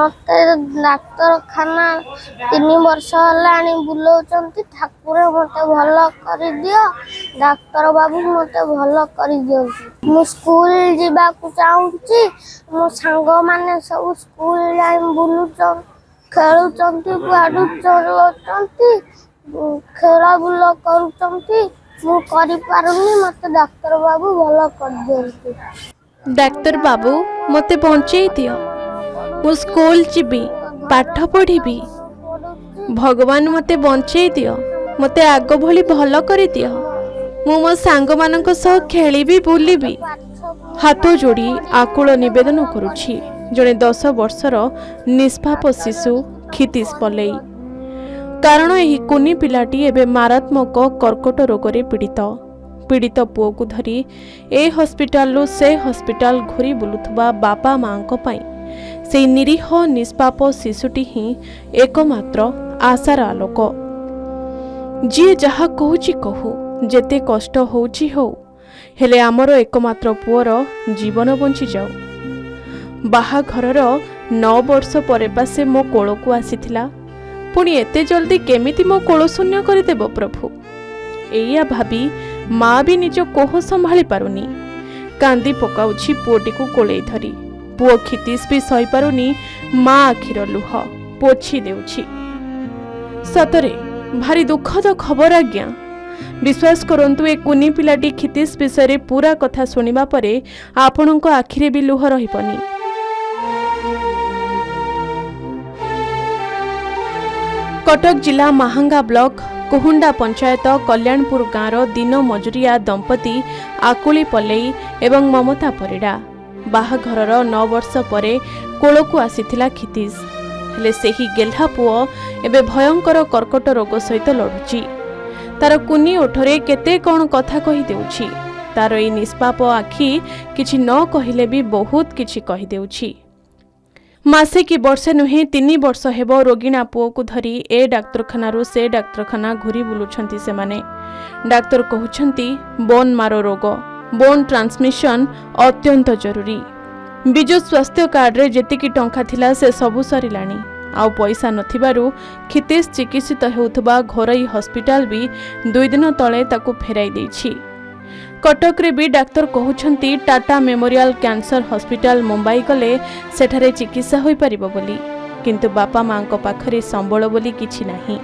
मते डाक्तरखाना 3 वर्ष हेलाणी बुलाउचंती ठाकुर मते भल कर दियो डाक्तर बाबू मते भल कर दियंती। मु स्कूल जीवा को चाहूची मो सांग माने सब स्कूल जाई बुलुचन खेलुचंती पाडु चलुचंती खेला बुल करूचंती मु करि पारुनी मते डाक्तर बाबू भल कर दियंती। डाक्तर बाबू मते बंचेई दियो मु स्कूल जीवी पाठ पढ़ी भगवान मते बंचेई दियो मते आग भली भल कर दियो मु मो सांग मानक सह खेलिबी बुलिबी। हाथ जोड़ी आकुल निवेदन करुछि जड़े 10 वर्षर निष्पाप शिशु क्षितिश पलेई। कारण यही कुनी पिलाटी एबे मारात्मक कर्कट रोग पीड़ित पुओ को धरी ए हॉस्पिटल से हॉस्पिटल घूरी बुलुथबा बापा मां पाई से निरीह निष्पाप शिशुटी ही एकमात्र आशार आलोक। जी जहा कहूची कहू जेते कष्ट होउची हो हेले आमर एकमात्र पुओर जीवन बंची जाऊ। बाहाघरर 9 वर्ष परे से मो कोल को आसीथिला पुणी एते जल्दी केमिति मो कोल शून्य करदेव प्रभु। एया भाबी माँ भी निज कोह संभाली पारुनी कांदी पकाउछि पुओटी को कोले धरी। पुओ क्षितिश भी सही पारुनी माँ आखिर लुह पोछि देउछि। सतरे भारी दुखद खबर आज्ञा। विश्वास करंतु ए कुनी पिलाटी क्षितिश विषय पूरा कथा सुनिबा परे आपणक आखिरे भी लुह रहिबनी। कटक जिला महांगा ब्लॉक कुहुंडा पंचायत कल्याणपुर गाँवर दिन मजुरिया दंपति आकुली पलेई एवं ममता परिड़ा बाहाघरर 9 वर्ष परे कोल को आसीथिला क्षितिश। हेले सेही गेल्हा पुओ एबे भयंकर कर्कट रोग सहित लड़ुची। तार कुनी ओठरे केते कौन कथा कही देउछि। तार ए निष्पाप आखि किछि न कहिले भी बहुत किछि कही देउछि। मासे कि वर्षे नुहे 3 वर्ष हेब रोगिणा पुओ को धरी ए डाक्तरखाना से डाक्तरखाना घूरी बुलुछंती से माने। डाक्तर कहउछंती बोन मारो रोग बोन ट्रांसमिशन अत्यंत जरूरी। बिजु स्वास्थ्य कार्ड रे जेतिकी टंका थिला से सबु सरिलाणी आउ पैसा नथिबारु क्षितिश चिकित्सित हेउथबा घोरई हॉस्पिटल भी 2 दिन तले ताकू फेराई देछि। कटक रे भी डाक्तर कहउछंती Tata memorial cancer hospital Mumbai गले सेठारे चिकित्सा होई परिबो बोली किंतु बापा मां को पाखरे संबळ बोली किछि नाही।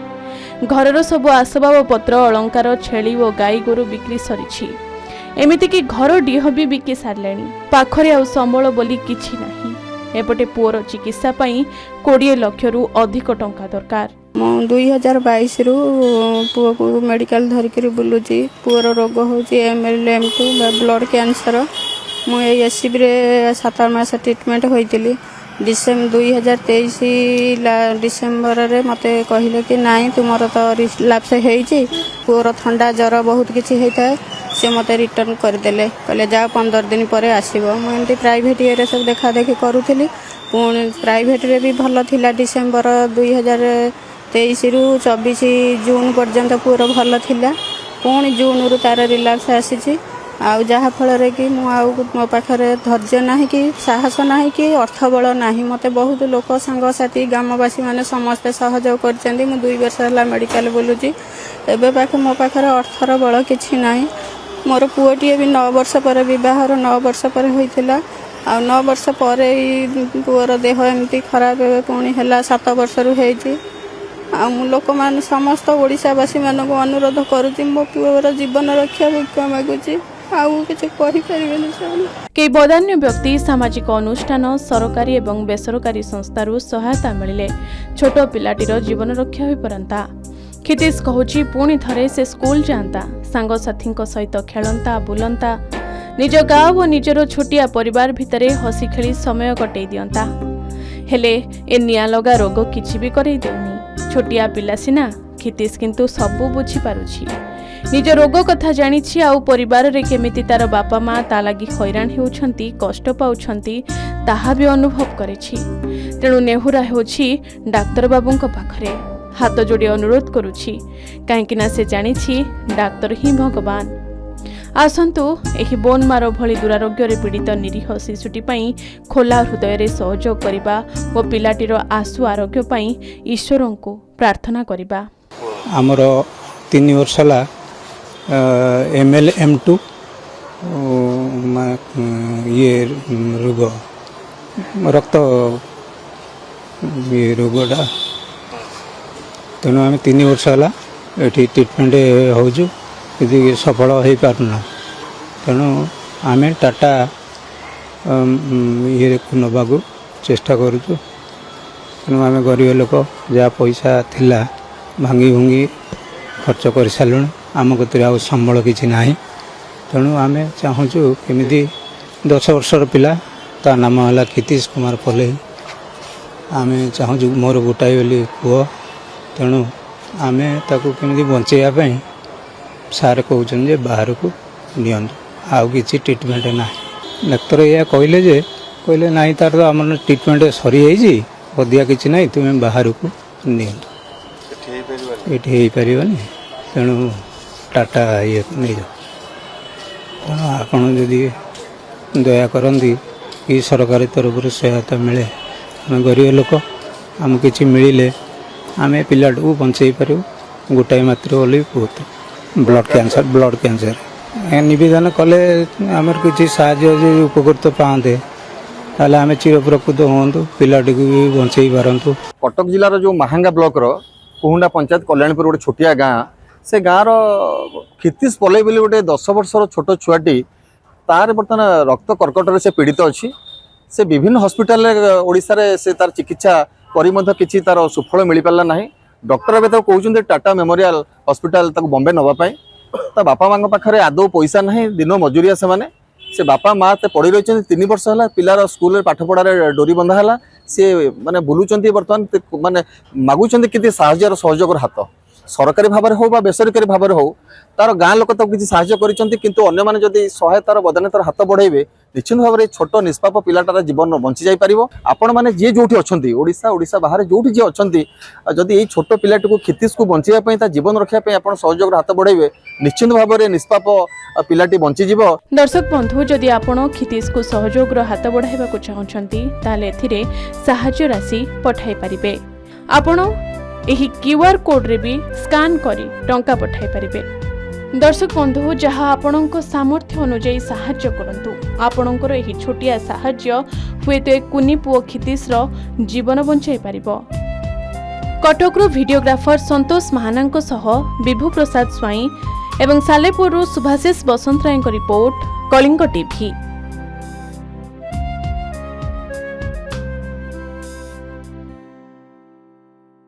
घरर सब आसबाब पत्र अलंकार छेली और गाई गोरु बिक्री सरिछि। एमिति कि घर डीह भी बिकी सारलेनी पाखरे आ संबळ बोली किछि नाही। एपटे पुओर चिकित्सा पई 20 लाख रु अधिक टंका दरकार। 2022 रु पुओ को मेडिकल धरिक बुलूची। पुओर रोग हूँ MLM2 ब्लड कैंसर। मुझे एससीबी रे 7 मास ट्रीटमेंट होती। 2023 डिसेम्बर रे मते कहले कि नाई तुमर तो रिलैप्स होईची पुओर ठंडा जर बहुत किसी होता है से मते रिटर्न करदेले कहले जा 15 दिन पर आसब। मुझे प्राइवेट ये सब देखा देखी करूली पुणी प्राइवेट रे भी भल थिला। डिसेम्बर 2023 रु 24 जून पर्यंत पुओर भल थिला। पुणी जून रु तार रिलैप्स आसी आउ जहा फल कि मो पाखरे धैर्य ना कि साहस ना कि अर्थबल ना मते बहुत लोक सांगसाथी ग्रामवासी मैंने समस्ते सहयोग कर 2 वर्ष है मेडिकल बुलूची। एवं पाखे मो पाखरे अर्थर बल कि ना। मोर पुओटी भी 9 वर्ष पर बहर 9 वर्ष पर होता आ 9 वर्ष पर पुओर देह एमती खराब पुणी है 7 वर्ष रु लोक मान समस्त ओडिशावासी मानक अनुरोध करुच्ची मो पुओर जीवन रक्षा भिक्षा मागुची आउ किछि कहि परिबेनी। के बदान्य व्यक्ति सामाजिक अनुष्ठान सरकारी एवं बेसरकारी संस्थारू सहायता मिलिले छोट पिलाटीर जीवन रक्षा होई परंता। क्षितिश कहूची पुणी थरे से स्कूल जाता सांगसाथी सहित खेलंता बुलंता निज गाँव और निजर छोटिया परिवार भितरे हसी खेली समय कटई दियंता। हेले ए निया लगा रोग किछि भी करई देउनी। छोटिया पिला सिना क्षितिश किंतु सबु बुझी पारुछि। निज रोग कथा जानिछि आउ परिवार रे केमिति तार बापा माँ ता लागि हैरान हेउछंती कष्ट पाउछंती ताहा भी अनुभव करेछि। तेणु नेहुरा हेउछि डाक्तर बाबूंक पाखरे हाथ जोड़ी अनुरोध करुछि काहेकि ना से जानिछि डाक्तर ही भगवान। ଆସନ୍ତୁ ଏହି ବୋନ୍ ମାରୋ ଭଳି ଦୁରାରୋଗ୍ୟରେ ପୀଡ଼ିତ ନିରୀହ ଶିଶୁଟି ପାଇଁ ଖୋଲା ହୃଦୟରେ ସହଯୋଗ କରିବା ଓ ପିଲାଟିର ଆଶୁ ଆରୋଗ୍ୟ ପାଇଁ ଈଶ୍ୱରଙ୍କୁ ପ୍ରାର୍ଥନା କରିବା। ଆମର 3 ବର୍ଷ ହେଲା MLM2 ଇଏ ରୋଗ ରକ୍ତ ଇଏ ରୋଗଟା, ତେଣୁ ଆମେ 3 ବର୍ଷ ହେଲା ଏଠି ଟ୍ରିଟମେଣ୍ଟ ହେଉଛୁ, କିନ୍ତୁ ସଫଳ ହୋଇପାରୁନା। ତେଣୁ ଆମେ ଟାଟା ଇଏରେ ନେବାକୁ ଚେଷ୍ଟା କରୁଛୁ। ତେଣୁ ଆମେ ଗରିବ ଲୋକ, ଯାହା ପଇସା ଥିଲା ଭାଙ୍ଗି ଭୁଙ୍ଗି ଖର୍ଚ୍ଚ କରିସାରିଲୁଣି, ଆମ କତିରେ ଆଉ ସମ୍ବଳ କିଛି ନାହିଁ। ତେଣୁ ଆମେ ଚାହୁଁଛୁ କେମିତି 10 ବର୍ଷର ପିଲା, ତା ନାମ ହେଲା କ୍ଷିତୀଶ କୁମାର ପଲେଇ। ଆମେ ଚାହୁଁଛୁ, ମୋର ଗୋଟାଏ ବୋଲି ପୁଅ, ତେଣୁ ଆମେ ତାକୁ କେମିତି ବଞ୍ଚେଇବା ପାଇଁ ସାର୍ କହୁଛନ୍ତି ଯେ ବାହାରକୁ ନିଅନ୍ତୁ, ଆଉ କିଛି ଟ୍ରିଟମେଣ୍ଟ ନାହିଁ। ଡାକ୍ତର ଏଇଆ କହିଲେ ନାଇଁ, ତାର ତ ଆମର ଟ୍ରିଟମେଣ୍ଟ ସରିଯାଇଛି, ଅଧିକା କିଛି ନାହିଁ, ତୁମେ ବାହାରକୁ ନିଅନ୍ତୁ, ଏଠି ହେଇପାରିବନି, ତେଣୁ ଟାଟା ଇଏ ନେଇଯାଅ। ତେଣୁ ଆପଣ ଯଦି ଦୟା କରନ୍ତି କି ସରକାରୀ ତରଫରୁ ସହାୟତା ମିଳେ, ଆମେ ଗରିବ ଲୋକ, ଆମକୁ କିଛି ମିଳିଲେ ଆମେ ପିଲାଟାକୁ ବଞ୍ଚେଇ ପାରିବୁ। ଗୋଟାଏ ମାତ୍ର ବୋଲି ବହୁତ ବ୍ଲଡ଼ କ୍ୟାନ୍ସର ନିବେଦନ କଲେ ଆମର କିଛି ସାହାଯ୍ୟ ଯଦି ଉପକୃତ ପାଆନ୍ତେ, ତାହେଲେ ଆମେ ଚିରପ୍ରକୃତ ହୁଅନ୍ତୁ, ପିଲାଟିକୁ ବି ବଞ୍ଚେଇ ପାରନ୍ତୁ। କଟକ ଜିଲ୍ଲାର ଯେଉଁ ମାହାଙ୍ଗା ବ୍ଲକର କୁହୁଣ୍ଡା ପଞ୍ଚାୟତ କଲ୍ୟାଣପୁର ଗୋଟେ ଛୋଟିଆ ଗାଁ, ସେ ଗାଁର କ୍ଷିତୀଶ ପଲେଇ ବୋଲି ଗୋଟେ 10 ବର୍ଷର ଛୋଟ ଛୁଆଟି, ତାର ବର୍ତ୍ତମାନ ରକ୍ତ କର୍କଟରେ ସେ ପୀଡ଼ିତ ଅଛି। ସେ ବିଭିନ୍ନ ହସ୍ପିଟାଲରେ ଓଡ଼ିଶାରେ ସେ ତାର ଚିକିତ୍ସା କରି ମଧ୍ୟ କିଛି ତାର ସୁଫଳ ମିଳିପାରିଲା ନାହିଁ। ଡକ୍ଟର ଏବେ ତାକୁ କହୁଛନ୍ତି ଟାଟା ମେମୋରିଆଲ ହସ୍ପିଟାଲ ତାକୁ ବମ୍ବେ ନେବା ପାଇଁ। ତା ବାପା ମାଙ୍କ ପାଖରେ ଆଦୌ ପଇସା ନାହିଁ, ଦିନ ମଜୁରିଆ ସେମାନେ। ସେ ବାପା ମା ତେ ପଡ଼ି ରହିଛନ୍ତି 3 ବର୍ଷ ହେଲା, ପିଲାର ସ୍କୁଲରେ ପାଠ ପଢ଼ାରେ ଡୋରି ବନ୍ଧା ହେଲା। ସେ ମାନେ ବୁଲୁଛନ୍ତି, ବର୍ତ୍ତମାନ ମାନେ ମାଗୁଛନ୍ତି କିଛି ସାହାଯ୍ୟର ସହଯୋଗର ହାତ, ସରକାରୀ ଭାବରେ ହଉ ବା ବେସରକାରୀ ଭାବରେ ହଉ। ତାର ଗାଁ ଲୋକ ତାକୁ କିଛି ସାହାଯ୍ୟ କରିଛନ୍ତି, କିନ୍ତୁ ଅନ୍ୟମାନେ ଯଦି ସହାୟତାର ବଦଳରେ ତାର ହାତ ବଢ଼ାଇବେ, ନିଶ୍ଚିତ ଭାବରେ ଛୋଟ ନିଷ୍ପାପ ପିଲାଟାର ଜୀବନ ବଞ୍ଚି ଯାଇପାରିବ। ଆପଣମାନେ ଯିଏ ଯେଉଁଠି ଅଛନ୍ତି, ଓଡ଼ିଶା ବାହାରେ ଯେଉଁଠି ଯିଏ ଅଛନ୍ତି, ଯଦି ଏଇ ଛୋଟ ପିଲାଟିକୁ କ୍ଷିତୀଶକୁ ବଞ୍ଚାଇବା ପାଇଁ, ତା ଜୀବନ ରଖିବା ପାଇଁ ଆପଣ ସହଯୋଗର ହାତ ବଢ଼ାଇବେ, ନିଶ୍ଚିତ ଭାବରେ ନିଷ୍ପାପ ପିଲାଟି ବଞ୍ଚିଯିବ। ଦର୍ଶକ ବନ୍ଧୁ, ଯଦି ଆପଣ କ୍ଷିତୀଶକୁ ସହଯୋଗର ହାତ ବଢ଼ାଇବାକୁ ଚାହୁଁଛନ୍ତି, ତାହେଲେ ଏଥିରେ ସାହାଯ୍ୟ ରାଶି ପଠାଇ ପାରିବେ। ଆପଣ ଏହି QR କୋଡ୍ରେ ବି ସ୍କାନ୍ କରି ଟଙ୍କା ପଠାଇ ପାରିବେ। ଦର୍ଶକ ବନ୍ଧୁ, ଯାହା ଆପଣଙ୍କ ସାମର୍ଥ୍ୟ ଅନୁଯାୟୀ ସାହାଯ୍ୟ କରନ୍ତୁ। ଆପଣଙ୍କର ଏହି ଛୋଟିଆ ସାହାଯ୍ୟ ହୁଏତ ଏ କୁନି ପୁଅ କ୍ଷିତୀଶର ଜୀବନ ବଞ୍ଚାଇ ପାରିବ। କଟକରୁ ଭିଡିଓଗ୍ରାଫର ସନ୍ତୋଷ ମହାନାଙ୍କ ସହ ବିଭୁ ପ୍ରସାଦ ସ୍ୱାଇଁ ଏବଂ ସାଲେପୁରରୁ ସୁଭାଶିଷ ବସନ୍ତରାୟଙ୍କ ରିପୋର୍ଟ, କଳିଙ୍ଗ ଟିଭି।